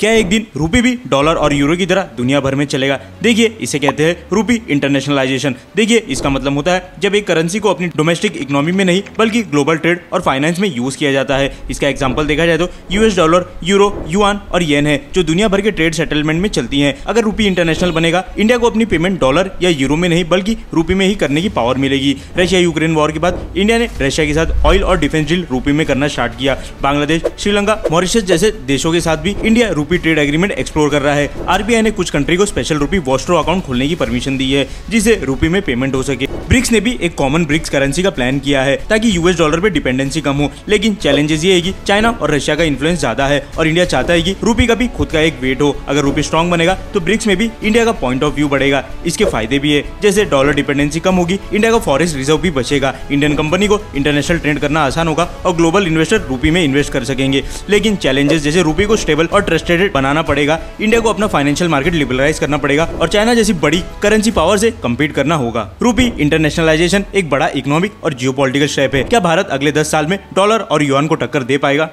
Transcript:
क्या एक दिन रूपी भी डॉलर और यूरो की तरह दुनिया भर में चलेगा? देखिए, इसे कहते हैं रूपी इंटरनेशनलाइजेशन। देखिए, इसका मतलब होता है जब एक करेंसी को अपनी डोमेस्टिक इकोनॉमी में नहीं बल्कि ग्लोबल ट्रेड और फाइनेंस में यूज किया जाता है। इसका एग्जांपल देखा जाए तो यूएस डॉलर, यूरो, युआन और येन है जो दुनिया भर के ट्रेड सेटलमेंट में चलती हैं। अगर रूपी इंटरनेशनल बनेगा, इंडिया को अपनी पेमेंट डॉलर या यूरो में नहीं बल्कि रूपी में ही करने की पावर मिलेगी। रशिया यूक्रेन वॉर के बाद इंडिया ने रशिया के साथ ऑयल और डिफेंस डील रूपी में करना स्टार्ट किया। बांग्लादेश, श्रीलंका, मॉरिशस जैसे देशों के साथ भी इंडिया रूपी ट्रेड एग्रीमेंट एक्सप्लोर कर रहा है। आरबीआई ने कुछ कंट्री को स्पेशल रूपी वॉस्ट्रो अकाउंट खोलने की परमिशन दी है जिससे रूपी में पेमेंट हो सके। ब्रिक्स ने भी एक कॉमन ब्रिक्स करेंसी का प्लान किया है ताकि यूएस डॉलर पे डिपेंडेंसी कम हो। लेकिन चैलेंजेस ये है कि चाइना और रशिया का इन्फ्लुएंस ज्यादा है और इंडिया चाहता है कि रूपी का भी खुद का एक वेट हो। अगर रूपी स्ट्रॉन्ग बनेगा तो ब्रिक्स में भी इंडिया का पॉइंट ऑफ व्यू बढ़ेगा। इसके फायदे भी है, जैसे डॉलर डिपेंडेंसी कम होगी, इंडिया का फॉरेक्स रिजर्व भी बचेगा, इंडियन कंपनी को इंटरनेशनल ट्रेड करना आसान होगा और ग्लोबल इन्वेस्टर रूपी में इन्वेस्ट कर सकेंगे। लेकिन चैलेंजेस जैसे रूपी को स्टेबल और ट्रस्टेड बनाना पड़ेगा, इंडिया को अपना फाइनेंशियल मार्केट लिबरलाइज करना पड़ेगा और चाइना जैसी बड़ी करेंसी पावर से कम्पीट करना होगा। रूपी इंटरनेशनलाइजेशन एक बड़ा इकोनॉमिक और जियोपॉलिटिकल स्टेप है। क्या भारत अगले 10 साल में डॉलर और युआन को टक्कर दे पाएगा?